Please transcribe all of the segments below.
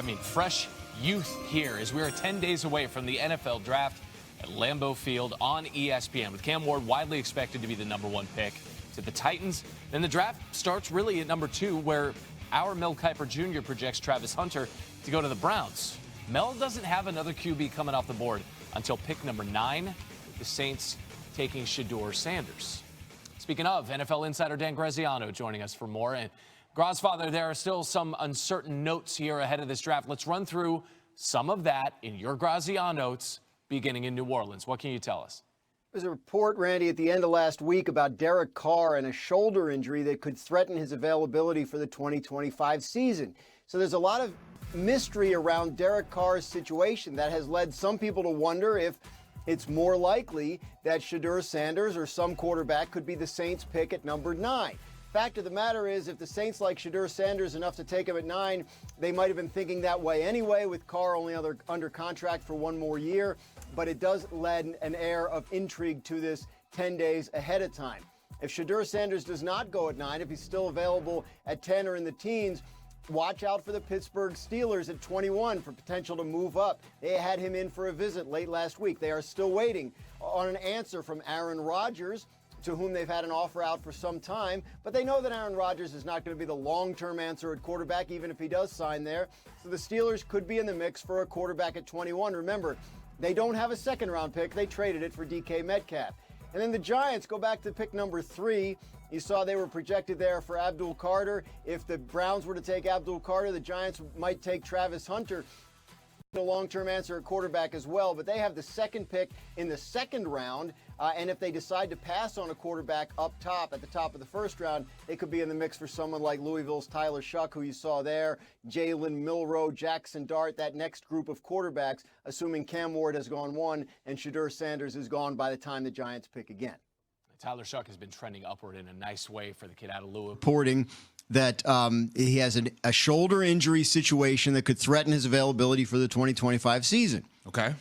fresh youth here as we are 10 days away from the NFL draft at Lambeau Field on ESPN, with Cam Ward widely expected to be the #1 pick to the Titans. Then the draft starts really at #2, where our Mel Kiper Jr. projects Travis Hunter to go to the Browns. Mel doesn't have another QB coming off the board until pick #9, with the Saints taking Shedeur Sanders. Speaking of, NFL insider Dan Graziano joining us for more. And Grazfather, there are still some uncertain notes here ahead of this draft. Let's run through some of that in your Graziano notes beginning in New Orleans. What can you tell us? There's a report, Randy, at the end of last week about Derek Carr and a shoulder injury that could threaten his availability for the 2025 season. So there's a lot of mystery around Derek Carr's situation that has led some people to wonder if it's more likely that Shedeur Sanders or some quarterback could be the Saints' pick at #9. Fact of the matter is, if the Saints like Shedeur Sanders enough to take him at 9, they might have been thinking that way anyway, with Carr only under contract for 1 more year. But it does lend an air of intrigue to this 10 days ahead of time. If Shedeur Sanders does not go at 9, if he's still available at 10 or in the teens, watch out for the Pittsburgh Steelers at 21 for potential to move up. They had him in for a visit late last week. They are still waiting on an answer from Aaron Rodgers, to whom they've had an offer out for some time, but they know that Aaron Rodgers is not going to be the long-term answer at quarterback, even if he does sign there. So the Steelers could be in the mix for a quarterback at 21. Remember, they don't have a second-round pick. They traded it for DK Metcalf. And then the Giants go back to pick #3. You saw they were projected there for Abdul Carter. If the Browns were to take Abdul Carter, the Giants might take Travis Hunter, a long-term answer at quarterback as well. But they have the second pick in the second round. And if they decide to pass on a quarterback up top at the top of the first round, they could be in the mix for someone like Louisville's Tyler Shuck, who you saw there, Jalen Milroe, Jackson Dart, that next group of quarterbacks, assuming Cam Ward has gone 1 and Shedeur Sanders is gone by the time the Giants pick again. Tyler Shuck has been trending upward in a nice way for the kid out of Louisville. Reporting that he has a shoulder injury situation that could threaten his availability for the 2025 season. Okay.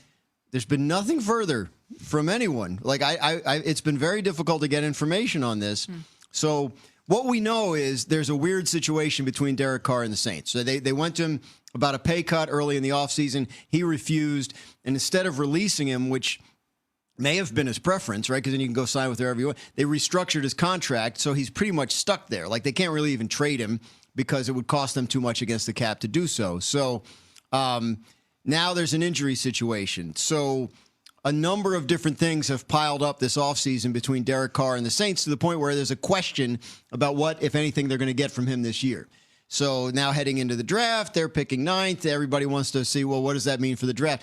There's been nothing further from anyone. Like it's been very difficult to get information on this. So what we know is there's a weird situation between Derek Carr and the Saints. So they went to him about a pay cut early in the offseason. He refused, and instead of releasing him, which may have been his preference, right? Because then you can go sign with whoever you want. They restructured his contract, so he's pretty much stuck there. Like they can't really even trade him because it would cost them too much against the cap to do so. So now there's an injury situation. So a number of different things have piled up this offseason between Derek Carr and the Saints, to the point where there's a question about what, if anything, they're going to get from him this year. So now heading into the draft, they're picking 9th. Everybody wants to see, well, what does that mean for the draft?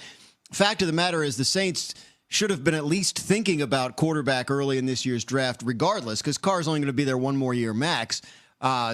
Fact of the matter is the Saints should have been at least thinking about quarterback early in this year's draft regardless, because Carr's only going to be there 1 more year max.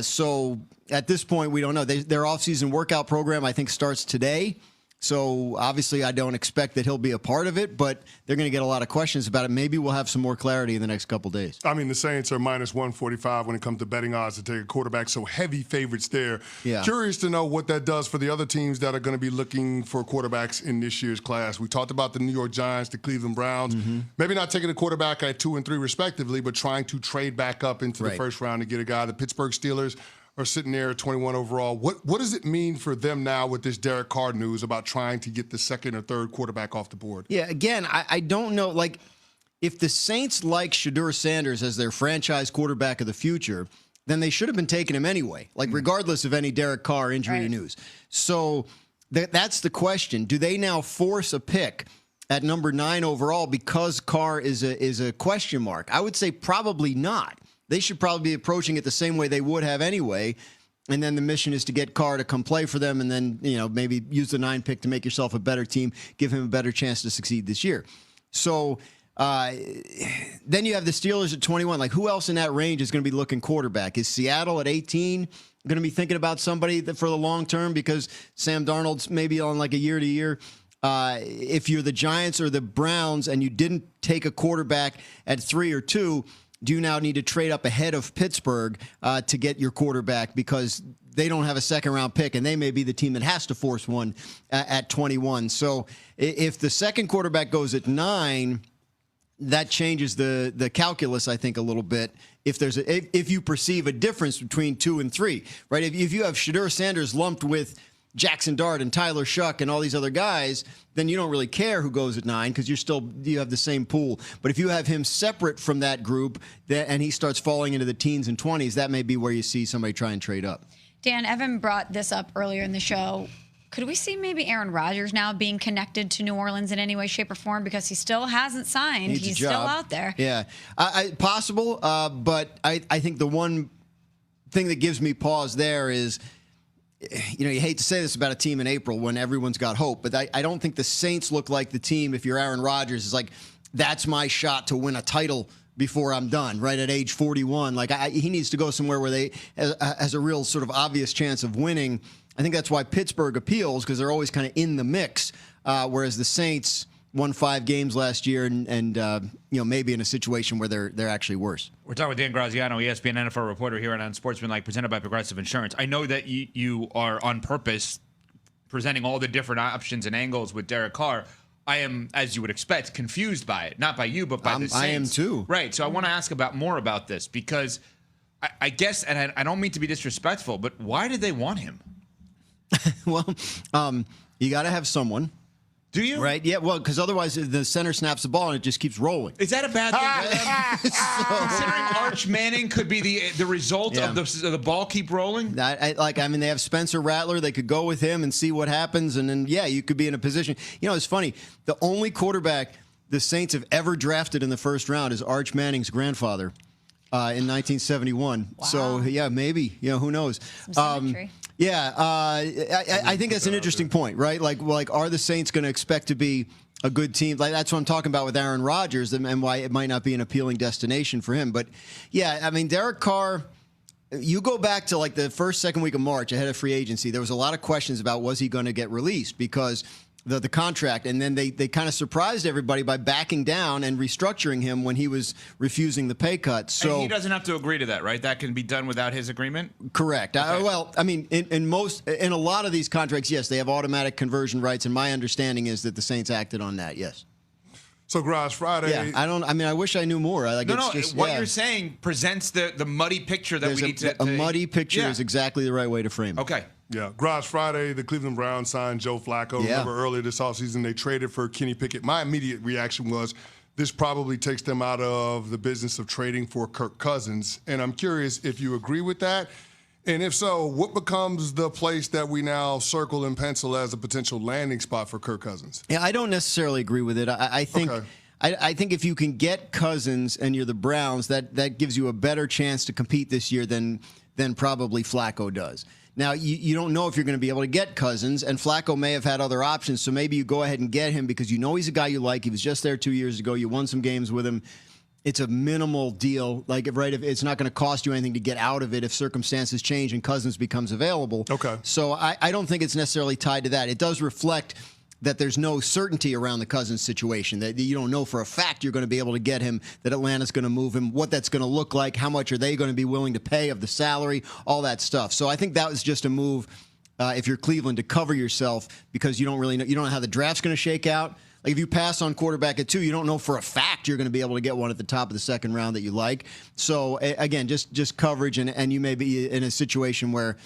So at this point, we don't know. Their offseason workout program, I think, starts today. So obviously I don't expect that he'll be a part of it, but they're going to get a lot of questions about it. Maybe we'll have some more clarity in the next couple days. I mean, the Saints are minus 145 when it comes to betting odds to take a quarterback, so heavy favorites there. Yeah. Curious to know what that does for the other teams that are going to be looking for quarterbacks in this year's class. We talked about the New York Giants, the Cleveland Browns, maybe not taking a quarterback at 2 and 3 respectively, but trying to trade back up into the first round to get a guy. The Pittsburgh Steelers are sitting there at 21 overall. What does it mean for them now with this Derek Carr news about trying to get the second or third quarterback off the board? Yeah, again, I don't know. Like, if the Saints like Shedeur Sanders as their franchise quarterback of the future, then they should have been taking him anyway, like regardless of any Derek Carr injury news. So that's the question. Do they now force a pick at #9 overall because Carr is a question mark? I would say probably not. They should probably be approaching it the same way they would have anyway. And then the mission is to get Carr to come play for them, and then, maybe use the 9 pick to make yourself a better team, give him a better chance to succeed this year. So then you have the Steelers at 21. Like, who else in that range is going to be looking quarterback? Is Seattle at 18 going to be thinking about somebody for the long term because Sam Darnold's maybe on like a year-to-year? If you're the Giants or the Browns and you didn't take a quarterback at 3 or 2, do you now need to trade up ahead of Pittsburgh to get your quarterback because they don't have a second-round pick, and they may be the team that has to force one at 21. So if the second quarterback goes at 9, that changes the calculus, I think, a little bit. If you perceive a difference between 2 and 3, right? If you have Shedeur Sanders lumped with Jackson Dart and Tyler Shuck and all these other guys, then you don't really care who goes at 9 because you have the same pool. But if you have him separate from that group and he starts falling into the teens and 20s, that may be where you see somebody try and trade up. Dan, Evan brought this up earlier in the show. Could we see maybe Aaron Rodgers now being connected to New Orleans in any way, shape, or form because he still hasn't signed? He's still out there. Yeah, possible. But I think the one thing that gives me pause there is, you hate to say this about a team in April when everyone's got hope, but I don't think the Saints look like the team, if you're Aaron Rodgers, is like, that's my shot to win a title before I'm done, right at age 41. Like, he needs to go somewhere where they has a real sort of obvious chance of winning. I think that's why Pittsburgh appeals, because they're always kind of in the mix, whereas the Saints won 5 games last year and maybe in a situation where they're actually worse. We're talking with Dan Graziano, ESPN NFL reporter here on Sportsmanlike, presented by Progressive Insurance. I know that you are on purpose presenting all the different options and angles with Derek Carr. I am, as you would expect, confused by it. Not by you, but by the Saints. I am too. Right. So I want to ask more about this because I guess, and I don't mean to be disrespectful, but why did they want him? Well, you got to have someone. Do you? Right? Yeah, well, because otherwise the center snaps the ball and it just keeps rolling. Is that a bad thing? Considering Arch Manning could be the result of the ball keep rolling? They have Spencer Rattler. They could go with him and see what happens, and then, you could be in a position. It's funny. The only quarterback the Saints have ever drafted in the first round is Arch Manning's grandfather in 1971. Wow. So, maybe. Who knows? Some symmetry. I think that's an interesting point, right? Like, are the Saints going to expect to be a good team? Like, that's what I'm talking about with Aaron Rodgers and why it might not be an appealing destination for him. But, Derek Carr, you go back to the first, second week of March ahead of free agency, there was a lot of questions about was he going to get released because the contract, and then they kind of surprised everybody by backing down and restructuring him when he was refusing the pay cut. So and he doesn't have to agree to that, right? That can be done without his agreement? Correct. Okay. In a lot of these contracts, yes, they have automatic conversion rights, and my understanding is that the Saints acted on that, yes. So, Garage Friday. Yeah, I wish I knew more. You're saying presents the muddy picture that we need to. A muddy picture is exactly the right way to frame it. Okay. Yeah, Garage Friday, the Cleveland Browns signed Joe Flacco. Yeah. Remember earlier this offseason they traded for Kenny Pickett. My immediate reaction was this probably takes them out of the business of trading for Kirk Cousins. And I'm curious if you agree with that. And if so, what becomes the place that we now circle and pencil as a potential landing spot for Kirk Cousins? Yeah, I don't necessarily agree with it. I think Okay. I think if you can get Cousins and you're the Browns, that gives you a better chance to compete this year than probably Flacco does. Now, you don't know if you're going to be able to get Cousins, and Flacco may have had other options, so maybe you go ahead and get him because he's a guy you like. He was just there 2 years ago. You won some games with him. It's a minimal deal. If it's not going to cost you anything to get out of it if circumstances change and Cousins becomes available. Okay. So I don't think it's necessarily tied to that. It does reflect that there's no certainty around the Cousins situation, that you don't know for a fact you're going to be able to get him, that Atlanta's going to move him, what that's going to look like, how much are they going to be willing to pay of the salary, all that stuff. So I think that was just a move, if you're Cleveland, to cover yourself because you don't really know. You don't know how the draft's going to shake out. Like if you pass on quarterback at 2, you don't know for a fact you're going to be able to get one at the top of the second round that you like. So again, just coverage, and you may be in a situation where